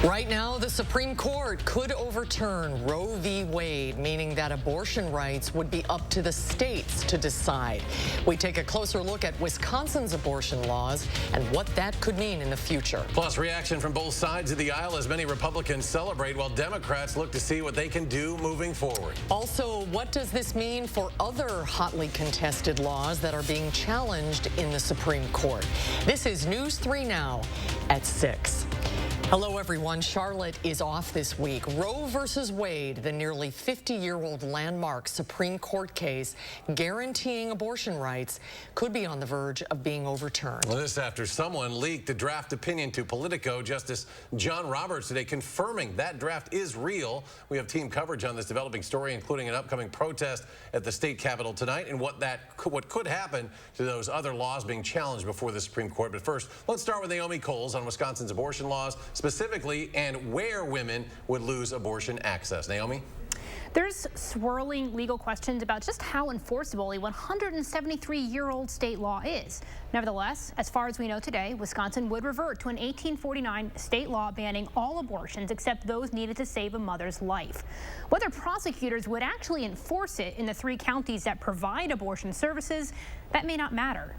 Right now, the Supreme Court could overturn Roe v. Wade, meaning that abortion rights would be up to the states to decide. We take a closer look at Wisconsin's abortion laws and what that could mean in the future. Plus, reaction from both sides of the aisle as many Republicans celebrate while Democrats look to see what they can do moving forward. Also, what does this mean for other hotly contested laws that are being challenged in the Supreme Court? This is News 3 Now at 6. Hello, everyone. Charlotte is off this week. Roe versus Wade, the nearly 50-year-old landmark Supreme Court case guaranteeing abortion rights, could be on the verge of being overturned. Well, this after someone leaked a draft opinion to Politico. Justice John Roberts today confirming that draft is real. We have team coverage on this developing story, including an upcoming protest at the state capitol tonight and what could happen to those other laws being challenged before the Supreme Court. But first, let's start with Naomi Coles on Wisconsin's abortion laws, specifically, and where women would lose abortion access. Naomi? There's swirling legal questions about just how enforceable a 173-year-old state law is. Nevertheless, as far as we know today, Wisconsin would revert to an 1849 state law banning all abortions except those needed to save a mother's life. Whether prosecutors would actually enforce it in the 3 counties that provide abortion services, that may not matter.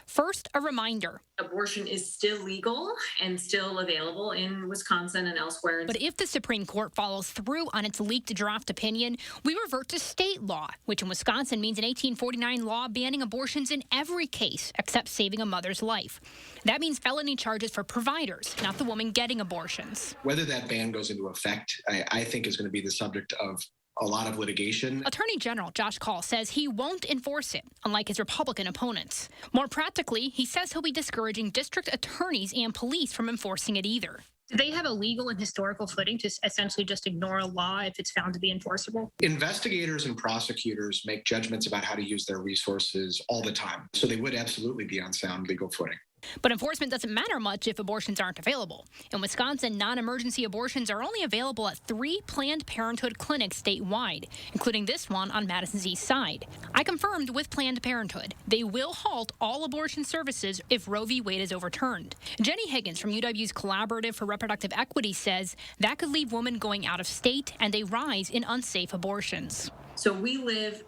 First, a reminder. Abortion is still legal and still available in Wisconsin and elsewhere. But if the Supreme Court follows through on its leaked draft opinion, we revert to state law, which in Wisconsin means an 1849 law banning abortions in every case except saving a mother's life. That means felony charges for providers, not the woman getting abortions. Whether that ban goes into effect, I think is going to be the subject of a lot of litigation. Attorney General Josh Kaul says he won't enforce it, unlike his Republican opponents. More practically, he says he'll be discouraging district attorneys and police from enforcing it either. Do they have a legal and historical footing to essentially just ignore a law if it's found to be enforceable? Investigators and prosecutors make judgments about how to use their resources all the time, so they would absolutely be on sound legal footing. But enforcement doesn't matter much if abortions aren't available. In Wisconsin, non-emergency abortions are only available at 3 Planned Parenthood clinics statewide, including this one on Madison's east side. I confirmed with Planned Parenthood they will halt all abortion services if Roe v. Wade is overturned. Jenny Higgins from UW's Collaborative for Reproductive Equity says that could leave women going out of state and a rise in unsafe abortions. So we live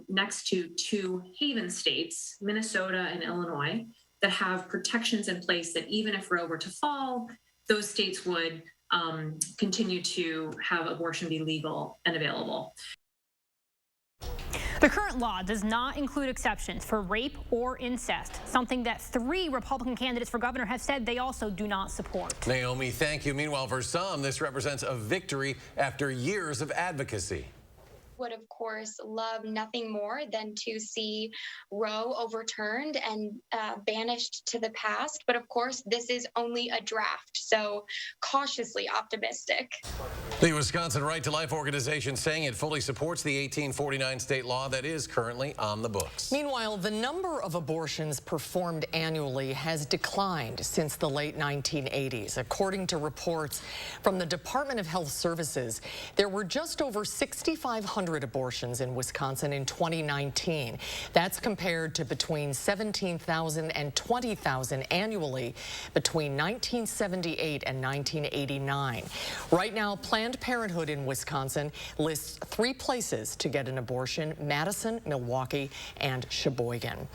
next to 2 haven states, Minnesota and Illinois, that have protections in place that even if Roe were to fall, those states would continue to have abortion be legal and available. The current law does not include exceptions for rape or incest, something that 3 Republican candidates for governor have said they also do not support. Naomi, thank you. Meanwhile, for some, this represents a victory after years of advocacy. Would of course love nothing more than to see Roe overturned and banished to the past. But of course, this is only a draft, so cautiously optimistic. The Wisconsin Right to Life organization saying it fully supports the 1849 state law that is currently on the books. Meanwhile, the number of abortions performed annually has declined since the late 1980s. According to reports from the Department of Health Services, there were just over 6,500 abortions in Wisconsin in 2019. That's compared to between 17,000 and 20,000 annually between 1978 and 1989. Right now, Planned Parenthood in Wisconsin lists 3 places to get an abortion: Madison, Milwaukee, and Sheboygan.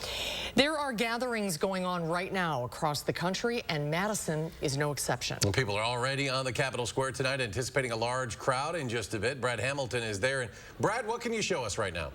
There are gatherings going on right now across the country, and Madison is no exception. Well, people are already on the Capitol Square tonight, anticipating a large crowd in just a bit. Brad Hamilton is there. And Brad, what can you show us right now?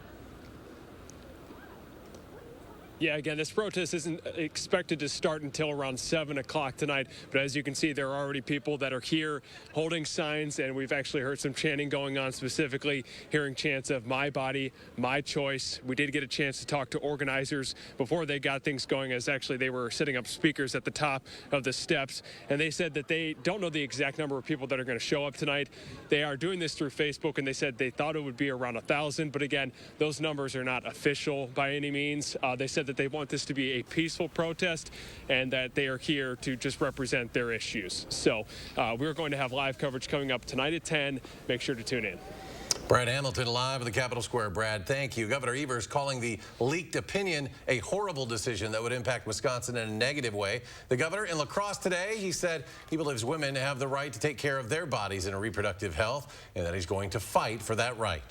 Yeah, again, this protest isn't expected to start until around 7 o'clock tonight. But as you can see, there are already people that are here holding signs, and we've actually heard some chanting going on, specifically hearing chants of "My body, my choice." We did get a chance to talk to organizers before they got things going, as actually they were setting up speakers at the top of the steps. And they said that they don't know the exact number of people that are going to show up tonight. They are doing this through Facebook, and they said they thought it would be around 1,000. But again, those numbers are not official by any means. They said that they want this to be a peaceful protest and that they are here to just represent their issues. So we're going to have live coverage coming up tonight at 10. Make sure to tune in. Brad Hamilton live at the Capitol Square. Brad, thank you. Governor Evers calling the leaked opinion a horrible decision that would impact Wisconsin in a negative way. The governor in La Crosse today, he said he believes women have the right to take care of their bodies and reproductive health, and that he's going to fight for that right.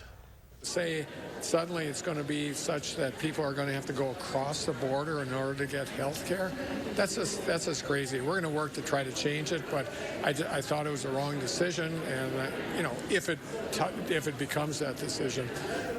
Say suddenly it's going to be such that people are going to have to go across the border in order to get health care. That's just crazy. We're going to work to try to change it, but I thought it was the wrong decision, and if it becomes that decision.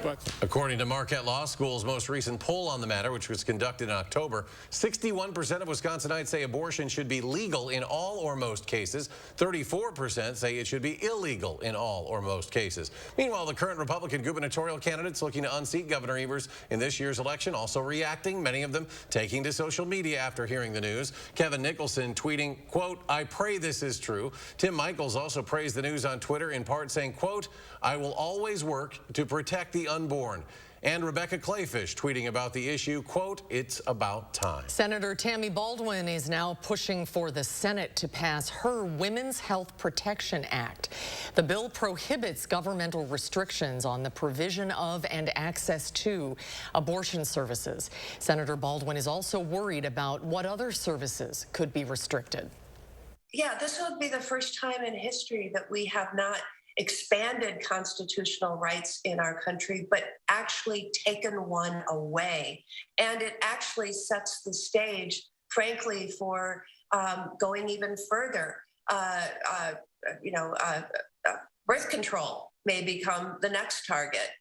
But according to Marquette Law School's most recent poll on the matter, which was conducted in October, 61% of Wisconsinites say abortion should be legal in all or most cases. 34% say it should be illegal in all or most cases. Meanwhile, the current Republican gubernatorial candidates looking to unseat Governor Evers in this year's election also reacting, many of them taking to social media after hearing the news. Kevin Nicholson tweeting, quote, "I pray this is true." Tim Michaels also praised the news on Twitter, in part saying, quote, "I will always work to protect the unborn." And Rebecca Clayfish tweeting about the issue, quote, "It's about time." Senator Tammy Baldwin is now pushing for the Senate to pass her Women's Health Protection Act. The bill prohibits governmental restrictions on the provision of and access to abortion services. Senator Baldwin is also worried about what other services could be restricted. Yeah, this would be the first time in history that we have not expanded constitutional rights in our country, but actually taken one away. And it actually sets the stage, frankly, for going even further. Birth control may become the next target.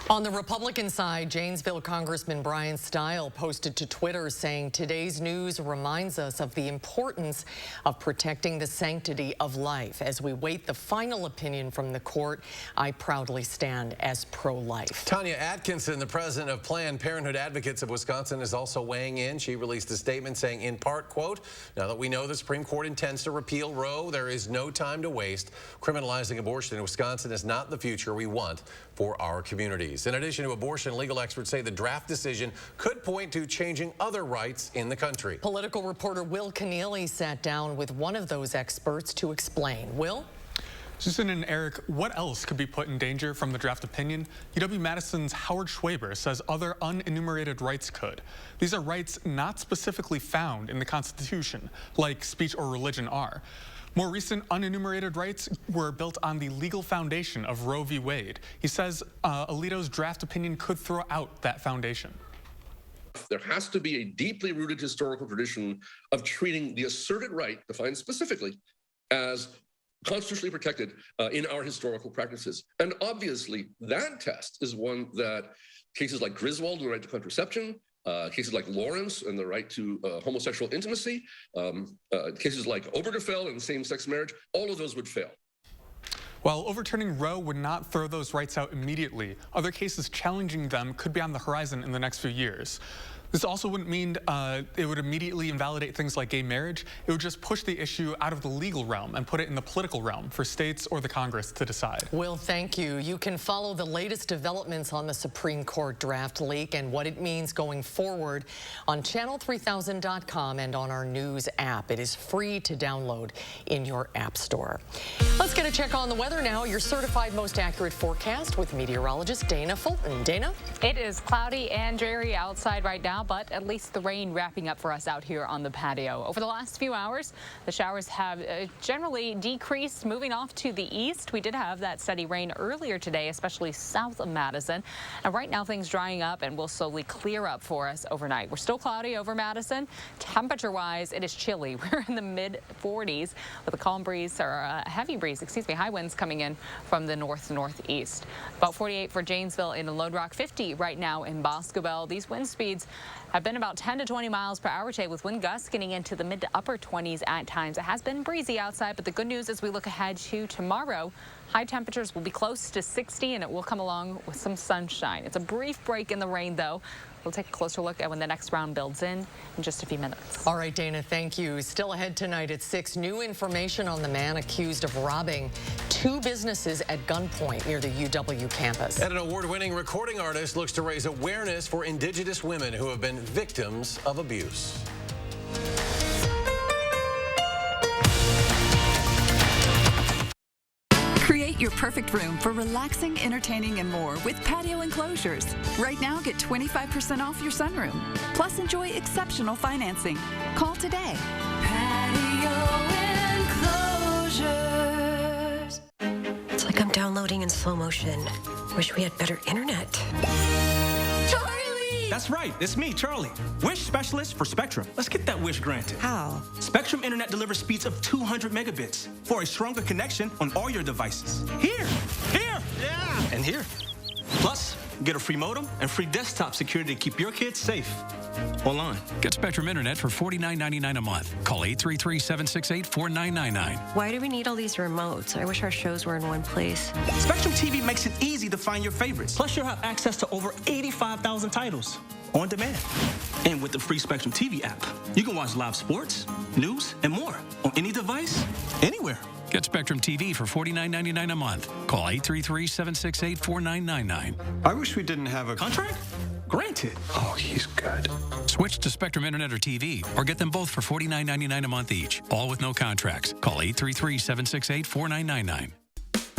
On the Republican side, Janesville Congressman Brian Stile posted to Twitter saying, "Today's news reminds us of the importance of protecting the sanctity of life. As we wait the final opinion from the court, I proudly stand as pro-life." Tanya Atkinson, the president of Planned Parenthood Advocates of Wisconsin, is also weighing in. She released a statement saying, in part, quote, "Now that we know the Supreme Court intends to repeal Roe, there is no time to waste. Criminalizing abortion in Wisconsin is not the future we want for our communities." In addition to abortion, legal experts say the draft decision could point to changing other rights in the country. Political reporter Will Keneally sat down with one of those experts to explain. Will? Susan and Eric, what else could be put in danger from the draft opinion? UW-Madison's Howard Schwaber says other unenumerated rights could. These are rights not specifically found in the Constitution, like speech or religion are. More recent unenumerated rights were built on the legal foundation of Roe v. Wade. He says Alito's draft opinion could throw out that foundation. There has to be a deeply rooted historical tradition of treating the asserted right, defined specifically, as constitutionally protected in our historical practices. And obviously, that test is one that cases like Griswold and the right to contraception, cases like Lawrence and the right to homosexual intimacy, cases like Obergefell and same-sex marriage, all of those would fail. While overturning Roe would not throw those rights out immediately, other cases challenging them could be on the horizon in the next few years. This also wouldn't mean it would immediately invalidate things like gay marriage. It would just push the issue out of the legal realm and put it in the political realm for states or the Congress to decide. Will, thank you. You can follow the latest developments on the Supreme Court draft leak and what it means going forward on channel3000.com and on our news app. It is free to download in your app store. Let's get a check on the weather now. Your certified most accurate forecast with meteorologist Dana Fulton. Dana? It is cloudy and dreary outside right now, but at least the rain wrapping up for us out here on the patio. Over the last few hours, the showers have generally decreased, moving off to the east. We did have that steady rain earlier today, especially south of Madison. And right now things drying up and will slowly clear up for us overnight. We're still cloudy over Madison. Temperature-wise, it is chilly. We're in the mid-40s with a calm breeze, or a heavy breeze, high winds coming in from the north-northeast. About 48 for Janesville in Lone Rock, 50 right now in Boscobel. These wind speeds have been about 10 to 20 miles per hour today, with wind gusts getting into the mid to upper 20s at times. It has been breezy outside, but the good news as we look ahead to tomorrow, high temperatures will be close to 60 and it will come along with some sunshine. It's a brief break in the rain though. We'll take a closer look at when the next round builds in just a few minutes. All right, Dana, thank you. Still ahead tonight at 6, new information on the man accused of robbing 2 businesses at gunpoint near the UW campus. And an award-winning recording artist looks to raise awareness for Indigenous women who have been victims of abuse. Create your perfect room for relaxing, entertaining, and more with patio enclosures. Right now, get 25% off your sunroom. Plus, enjoy exceptional financing. Call today. Patio enclosures. It's like I'm downloading in slow motion. Wish we had better internet. That's right, it's me, Charlie. Wish specialist for Spectrum. Let's get that wish granted. How? Spectrum Internet delivers speeds of 200 megabits for a stronger connection on all your devices. Here, yeah, and here. Plus, get a free modem and free desktop security to keep your kids safe online. Get Spectrum Internet for $49.99 a month. Call 833-768-4999. Why do we need all these remotes? I wish our shows were in one place. Spectrum TV makes it easy to find your favorites. Plus, you'll have access to over 85,000 titles on demand. And with the free Spectrum TV app, you can watch live sports, news, and more on any device, anywhere. Get Spectrum TV for $49.99 a month. Call 833-768-4999. I wish we didn't have a contract. Granted. Oh, he's good. Switch to Spectrum Internet or TV, or get them both for $49.99 a month each, all with no contracts. Call 833-768-4999.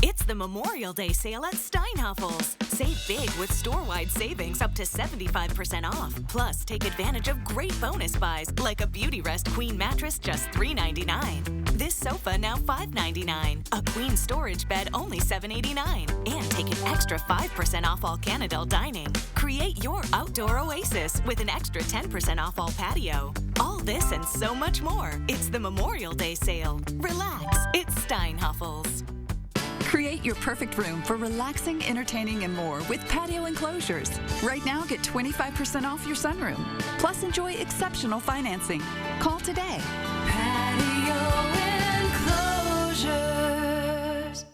It's the Memorial Day sale at Steinhafels. Save big with store-wide savings up to 75% off. Plus, take advantage of great bonus buys like a Beauty Rest Queen mattress just $3.99. This sofa now $5.99. A queen storage bed only $7.89. And take an extra 5% off all Canadel dining. Create your outdoor oasis with an extra 10% off all patio. All this and so much more. It's the Memorial Day sale. Relax. It's Steinhafels. Create your perfect room for relaxing, entertaining, and more with patio enclosures. Right now, get 25% off your sunroom. Plus, enjoy exceptional financing. Call today. Patio enclosures.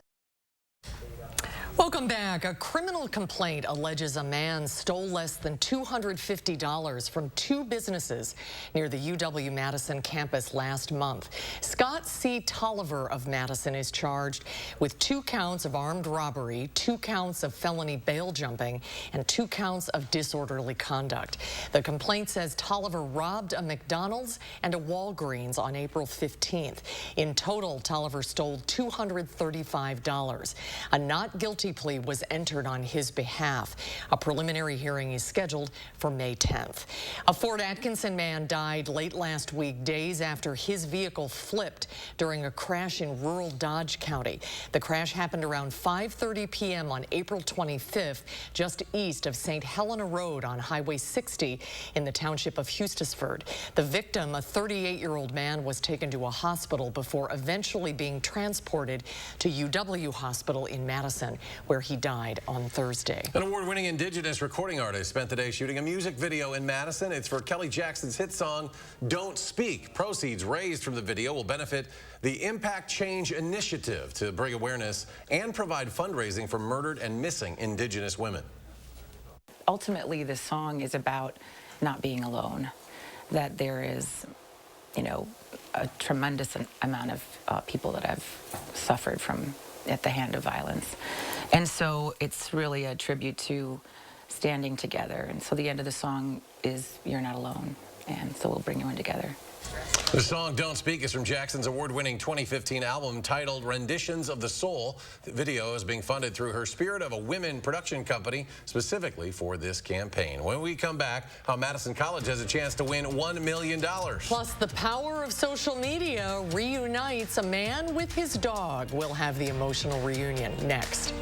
Welcome back. A criminal complaint alleges a man stole less than $250 from two businesses near the UW-Madison campus last month. Scott C. Tolliver of Madison is charged with 2 counts of armed robbery, 2 counts of felony bail jumping, and 2 counts of disorderly conduct. The complaint says Tolliver robbed a McDonald's and a Walgreens on April 15th. In total, Tolliver stole $235. A not guilty plea was entered on his behalf. A preliminary hearing is scheduled for May 10th. A Fort Atkinson man died late last week, days after his vehicle flipped during a crash in rural Dodge County. The crash happened around 5:30 p.m. on April 25th, just east of St. Helena Road on Highway 60 in the township of Eustisford. The victim, a 38-year-old man, was taken to a hospital before eventually being transported to UW Hospital in Madison, where he died on Thursday. An award-winning Indigenous recording artist spent the day shooting a music video in Madison. It's for Kelly Jackson's hit song, Don't Speak. Proceeds raised from the video will benefit the Impact Change Initiative to bring awareness and provide fundraising for murdered and missing Indigenous women. Ultimately, this song is about not being alone, that there is, you know, a tremendous amount of people that have suffered from at the hand of violence. And so it's really a tribute to standing together. And so the end of the song is You're Not Alone. And so we'll bring you in together. The song Don't Speak is from Jackson's award-winning 2015 album titled Renditions of the Soul. The video is being funded through her Spirit of a Women production company specifically for this campaign. When we come back, how Madison College has a chance to win $1 million. Plus, the power of social media reunites a man with his dog. We'll have the emotional reunion next.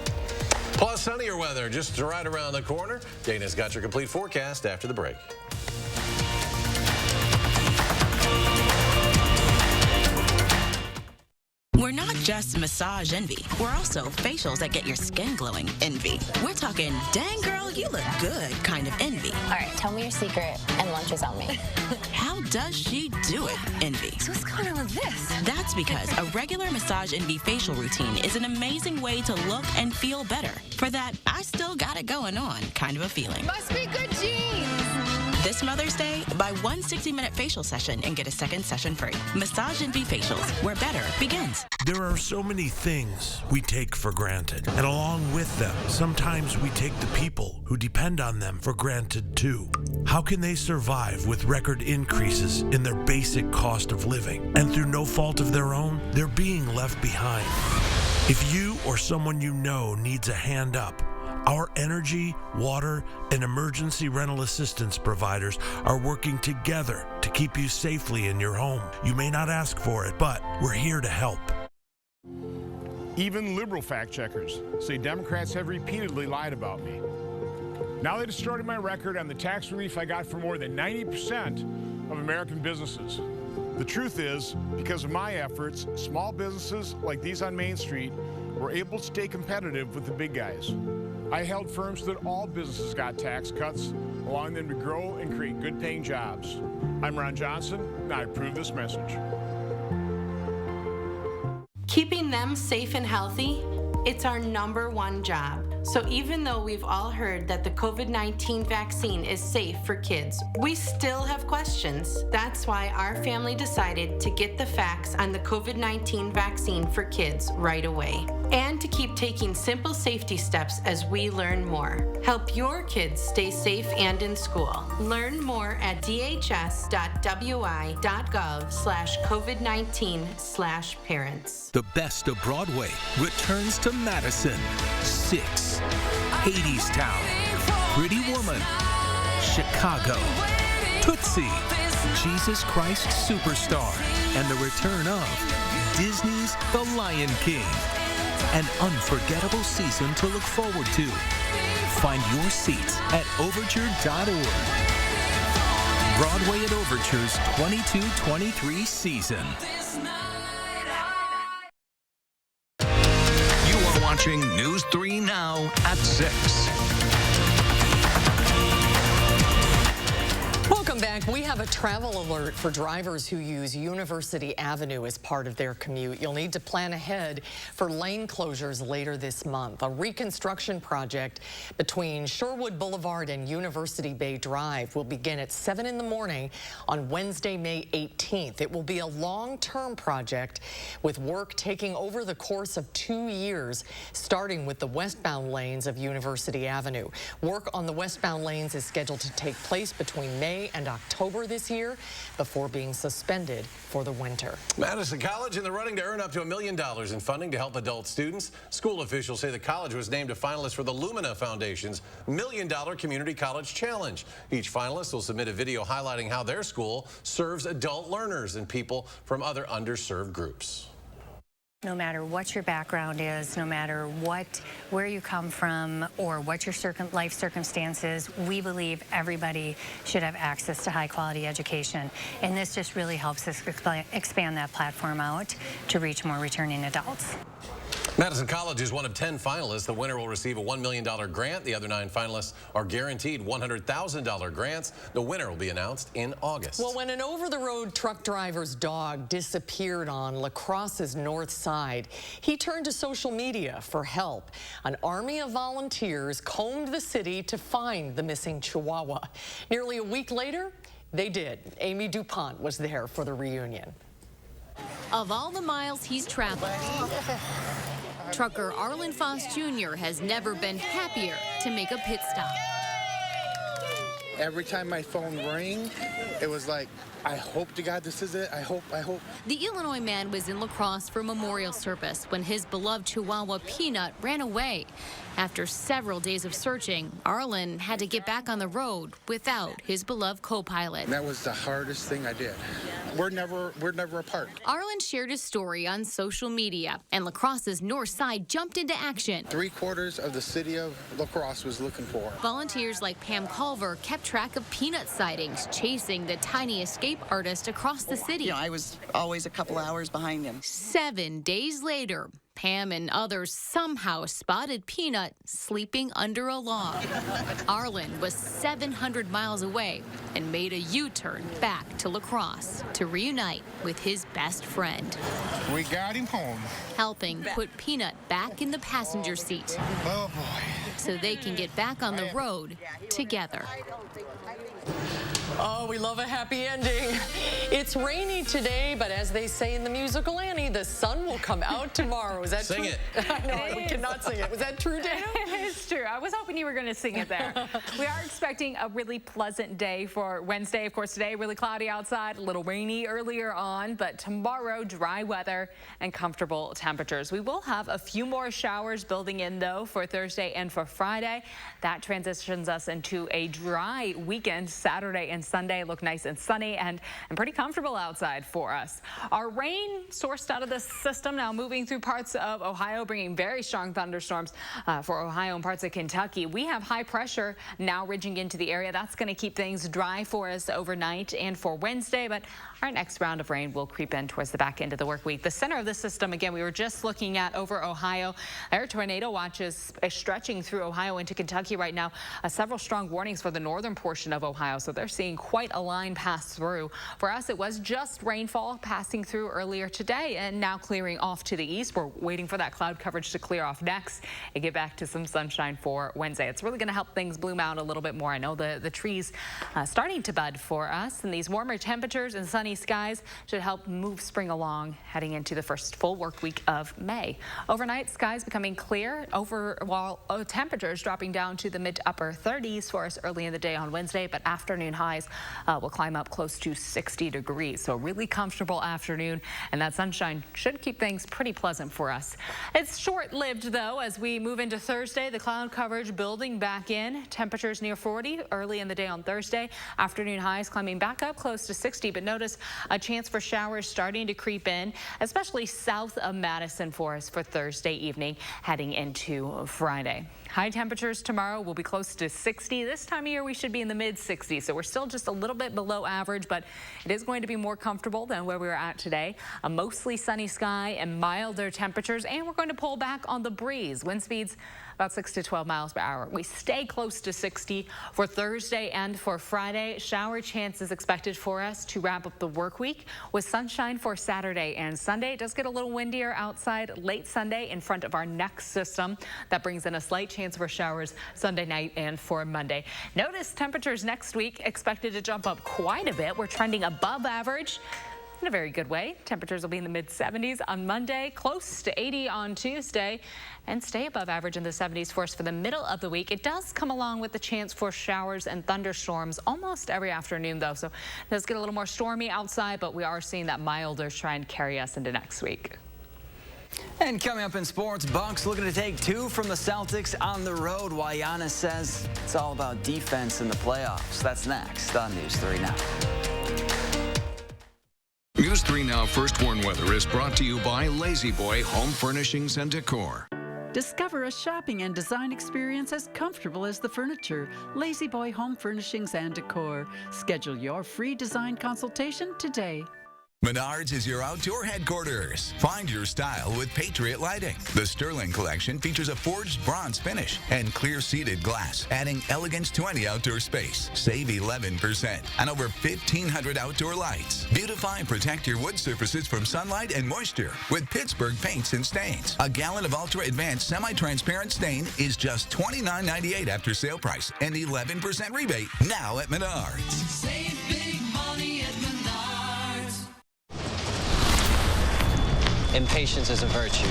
Plus, sunnier weather just right around the corner. Dana's got your complete forecast after the break. We're not just massage envy. We're also facials that get your skin glowing envy. We're talking, dang girl, you look good kind of envy. All right, tell me your secret and lunch is on me. How does she do it envy? So what's going on with this? That's because a regular massage envy facial routine is an amazing way to look and feel better. For that, I still got it going on kind of a feeling. Must be good genes. This Mother's Day, buy one 60-minute facial session and get a second session free. Massage Envy Facials, where better begins. There are so many things we take for granted, and along with them, sometimes we take the people who depend on them for granted too. How can they survive with record increases in their basic cost of living? And through no fault of their own, they're being left behind. If you or someone you know needs a hand up, our energy, water, and emergency rental assistance providers are working together to keep you safely in your home. You may not ask for it, but we're here to help. Even liberal fact checkers say Democrats have repeatedly lied about me. Now they distorted my record on the tax relief I got for more than 90% of American businesses. The truth is, because of my efforts, small businesses like these on Main Street were able to stay competitive with the big guys. I held firm so that all businesses got tax cuts, allowing them to grow and create good-paying jobs. I'm Ron Johnson, and I approve this message. Keeping them safe and healthy, it's our #1 job. So even though we've all heard that the COVID-19 vaccine is safe for kids, we still have questions. That's why our family decided to get the facts on the COVID-19 vaccine for kids right away. And to keep taking simple safety steps as we learn more. Help your kids stay safe and in school. Learn more at dhs.wi.gov/COVID-19/parents. The best of Broadway returns to Madison. 6, Hadestown, Pretty Woman, Chicago, Tootsie, Jesus Christ Superstar, and the return of Disney's The Lion King. An unforgettable season to look forward to. Find your seats at overture.org. Broadway at Overture's 22-23 season. Watching News 3 now at 6. Welcome back. We have a travel alert for drivers who use University Avenue as part of their commute. You'll need to plan ahead for lane closures later this month. A reconstruction project between Sherwood Boulevard and University Bay Drive will begin at 7 in the morning on Wednesday, May 18th. It will be a long-term project with work taking over the course of 2 years, starting with the westbound lanes of University Avenue. Work on the westbound lanes is scheduled to take place between May and October this year before being suspended for the winter. Madison College in the running to earn up to $1 million in funding to help adult students. School officials say the college was named a finalist for the Lumina Foundation's $1 Million Community College Challenge. Each finalist will submit a video highlighting how their school serves adult learners and people from other underserved groups. No matter what your background is, no matter where you come from or what your life circumstances, we believe everybody should have access to high-quality education. And this just really helps us expand that platform out to reach more returning adults. Madison College is one of 10 finalists. The winner will receive a $1 million grant. The other 9 finalists are guaranteed $100,000 grants. The winner will be announced in August. Well, when an over-the-road truck driver's dog disappeared on La Crosse's north side, he turned to social media for help. An army of volunteers combed the city to find the missing Chihuahua. Nearly a week later, they did. Amy DuPont was there for the reunion. Of all the miles he's traveled, trucker Arlen Foss Jr. has never been happier to make a pit stop. Every time my phone rang, it was like, I hope to God this is it. I hope. The Illinois man was in La Crosse for a memorial service when his beloved Chihuahua Peanut ran away. After several days of searching, Arlen had to get back on the road without his beloved co-pilot. That was the hardest thing I did. We're never apart. Arlen shared his story on social media, and La Crosse's north side jumped into action. 3/4 of the city of La Crosse was looking for. Volunteers like Pam Culver kept track of Peanut sightings, chasing the tiny escape artist across the city. You know, I was always a couple hours behind him. 7 days later, Pam and others somehow spotted Peanut sleeping under a log. Arlen was 700 miles away and made a U-turn back to La Crosse to reunite with his best friend. We got him home. Helping put Peanut back in the passenger seat. Oh boy. so they can get back on the road together. Oh, we love a happy ending. It's rainy today, but as they say in the musical Annie, the sun will come out tomorrow. Is that true? Sing it. I know, we cannot sing it. Was that true, Dan? It's true. I was hoping you were going to sing it there. We are expecting a really pleasant day for Wednesday. Of course, today, really cloudy outside, a little rainy earlier on, but tomorrow, dry weather and comfortable temperatures. We will have a few more showers building in, though, for Thursday and for Friday. That transitions us into a dry weekend. Saturday and Sunday look nice and sunny and pretty comfortable outside for us. Our rain sourced out of this system now moving through parts of Ohio, bringing very strong thunderstorms for Ohio and parts of Kentucky. We have high pressure now ridging into the area. That's going to keep things dry for us overnight and for Wednesday, but our next round of rain will creep in towards the back end of the work week. The center of the system, again, we were just looking at over Ohio. There are tornado watches stretching through Ohio into Kentucky right now. Several strong warnings for the northern portion of Ohio, so they're seeing quite a line pass through. For us, it was just rainfall passing through earlier today and now clearing off to the east. We're waiting for that cloud coverage to clear off next and get back to some sunshine for Wednesday. It's really going to help things bloom out a little bit more. I know the trees starting to bud for us, and these warmer temperatures and sunny skies should help move spring along heading into the first full work week of May. Overnight, skies becoming clear while temperatures dropping down to the mid to upper 30s for us early in the day on Wednesday, but afternoon highs will climb up close to 60 degrees. So really comfortable afternoon, and that sunshine should keep things pretty pleasant for us. It's short-lived, though, as we move into Thursday. The cloud coverage building back in. Temperatures near 40 early in the day on Thursday. Afternoon highs climbing back up close to 60, but notice a chance for showers starting to creep in, especially south of Madison for us for Thursday evening heading into Friday. High temperatures tomorrow will be close to 60. This time of year, we should be in the mid-60s, so we're still just a little bit below average, but it is going to be more comfortable than where we were at today. A mostly sunny sky and milder temperatures, and we're going to pull back on the breeze. Wind speeds about 6 to 12 miles per hour. We stay close to 60 for Thursday and for Friday. Shower chances expected for us to wrap up the work week with sunshine for Saturday and Sunday. It does get a little windier outside late Sunday in front of our next system. That brings in a slight chance for showers Sunday night and for Monday. Notice temperatures next week expected to jump up quite a bit. We're trending above average in a very good way. Temperatures will be in the mid-70s on Monday, close to 80 on Tuesday, and stay above average in the 70s for us for the middle of the week. It does come along with the chance for showers and thunderstorms almost every afternoon, though, so it does get a little more stormy outside, but we are seeing that milder try and carry us into next week. And coming up in sports, Bucks looking to take 2 from the Celtics on the road, while Giannis says it's all about defense in the playoffs. That's next on News 3 Now. News 3 Now First Warn Weather is brought to you by Lazy Boy Home Furnishings and Decor. Discover a shopping and design experience as comfortable as the furniture. Lazy Boy Home Furnishings and Decor. Schedule your free design consultation today. Menards is your outdoor headquarters. Find your style with Patriot Lighting. The Sterling Collection features a forged bronze finish and clear seated glass, adding elegance to any outdoor space. Save 11% on over 1,500 outdoor lights. Beautify and protect your wood surfaces from sunlight and moisture with Pittsburgh paints and stains. A gallon of ultra-advanced semi-transparent stain is just $29.98 after sale price and 11% rebate now at Menards. Save big money at Menards. Impatience is a virtue.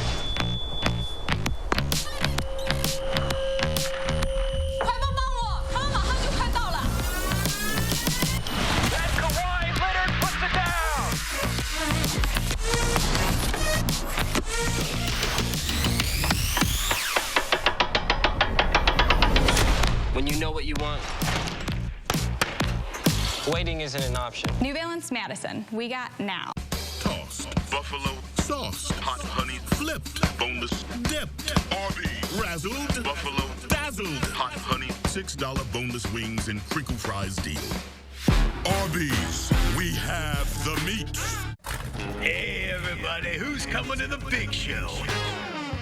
When you know what you want, waiting isn't an option. New Balance Madison, we got now. Tossed, buffalo sauce, hot honey flipped, boneless dipped, Arby's, razzled, buffalo dazzled, hot honey $6 boneless wings and crinkle fries deal. Arby's, we have the meat. Hey everybody, who's coming to the big show?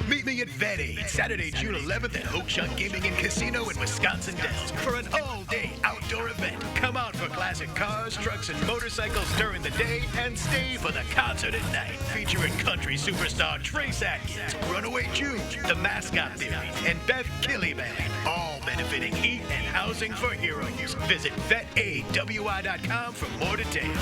Meet me at Vet Aid, Saturday, June 11th at Oak Shot Gaming and Casino in Wisconsin Dells for an all-day outdoor event. Come out for classic cars, trucks, and motorcycles during the day and stay for the concert at night. Featuring country superstar Trace Atkins, Runaway June, The Mascot Theory, and Beth Killyman. All benefiting Eat and Housing for Heroes. Visit vetaidwi.com for more details.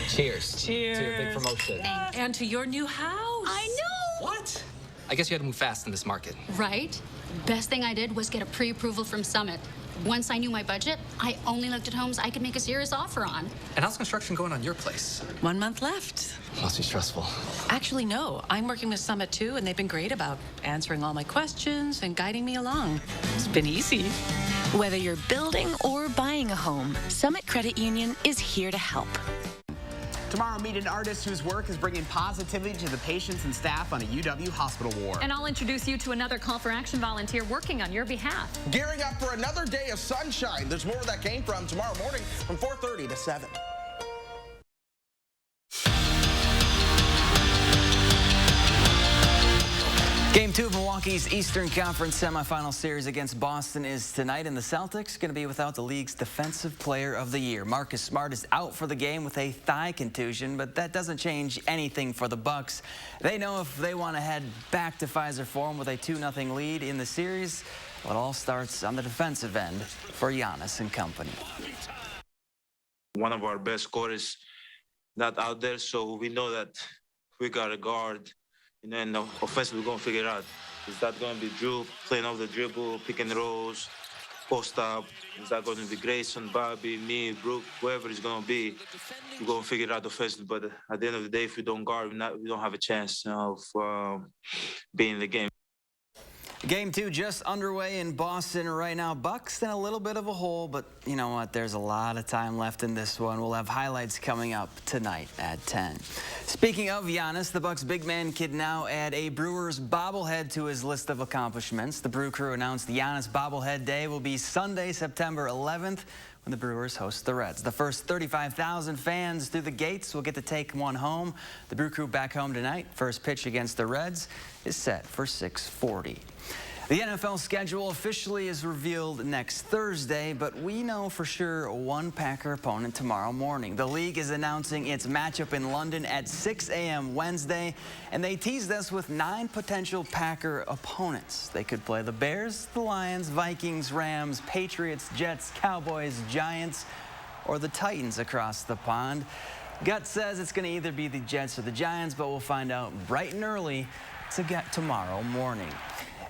Cheers. Cheers. To your big promotion. And to your new house. I know. What? I guess you had to move fast in this market. Right? Best thing I did was get a pre-approval from Summit. Once I knew my budget, I only looked at homes I could make a serious offer on. And how's construction going on your place? 1 month left. Must be stressful. Actually, no. I'm working with Summit too, and they've been great about answering all my questions and guiding me along. It's been easy. Whether you're building or buying a home, Summit Credit Union is here to help. Tomorrow, meet an artist whose work is bringing positivity to the patients and staff on a UW hospital ward. And I'll introduce you to another Call for Action volunteer working on your behalf. Gearing up for another day of sunshine. There's more where that came from tomorrow morning from 4:30 to 7. Game 2 of Milwaukee's Eastern Conference semifinal series against Boston is tonight, and the Celtics going to be without the league's Defensive Player of the Year. Marcus Smart is out for the game with a thigh contusion, but that doesn't change anything for the Bucks. They know if they want to head back to Pfizer Forum with a 2-0 lead in the series, well, it all starts on the defensive end for Giannis and company. One of our best scorers not out there, so we know that we got a guard. And then the offense, we're going to figure it out. Is that going to be Drew playing off the dribble, pick and rolls, post up? Is that going to be Grayson, Bobby, me, Brooke, whoever it's going to be? We're going to figure it out offensively. But at the end of the day, if we don't guard, we don't have a chance of being in the game. Game 2 just underway in Boston right now. Bucks in a little bit of a hole, but you know what? There's a lot of time left in this one. We'll have highlights coming up tonight at 10. Speaking of Giannis, the Bucks big man could now add a Brewers bobblehead to his list of accomplishments. The Brew Crew announced the Giannis bobblehead day will be Sunday, September 11th, when the Brewers host the Reds. The first 35,000 fans through the gates will get to take one home. The Brew Crew back home tonight. First pitch against the Reds is set for 6:40. The NFL schedule officially is revealed next Thursday, but we know for sure one Packer opponent tomorrow morning. The league is announcing its matchup in London at 6 a.m. Wednesday, and they teased us with 9 potential Packer opponents. They could play the Bears, the Lions, Vikings, Rams, Patriots, Jets, Cowboys, Giants, or the Titans across the pond. Gut says it's going to either be the Jets or the Giants, but we'll find out bright and early tomorrow morning.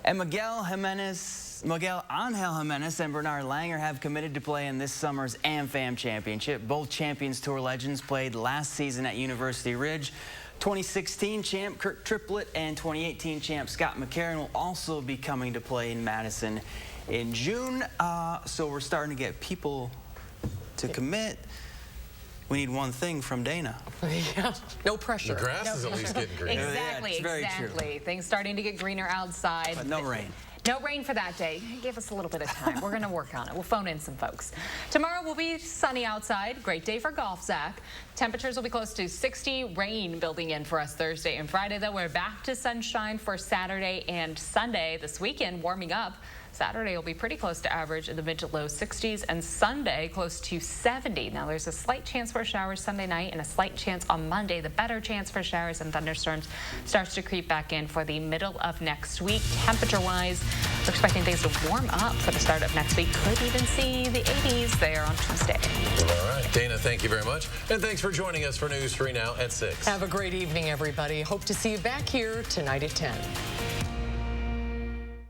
And Miguel Angel Jimenez and Bernard Langer have committed to play in this summer's AmFam Championship. Both Champions Tour legends played last season at University Ridge. 2016 champ Kirk Triplett and 2018 champ Scott McCarron will also be coming to play in Madison in June. So we're starting to get people to commit. We need one thing from Dana. Yeah, no pressure. The grass is at least getting green. Exactly, exactly. Things starting to get greener outside. But no rain. No rain for that day. Give us a little bit of time. We're going to work on it. We'll phone in some folks. Tomorrow will be sunny outside. Great day for golf, Zach. Temperatures will be close to 60. Rain building in for us Thursday and Friday, though. We're back to sunshine for Saturday and Sunday. This weekend, warming up. Saturday will be pretty close to average in the mid to low 60s, and Sunday close to 70. Now there's a slight chance for showers Sunday night and a slight chance on Monday. The better chance for showers and thunderstorms starts to creep back in for the middle of next week. Temperature-wise, we're expecting things to warm up for the start of next week. Could even see the 80s there on Tuesday. All right, Dana, thank you very much. And thanks for joining us for News 3 Now at 6. Have a great evening, everybody. Hope to see you back here tonight at 10.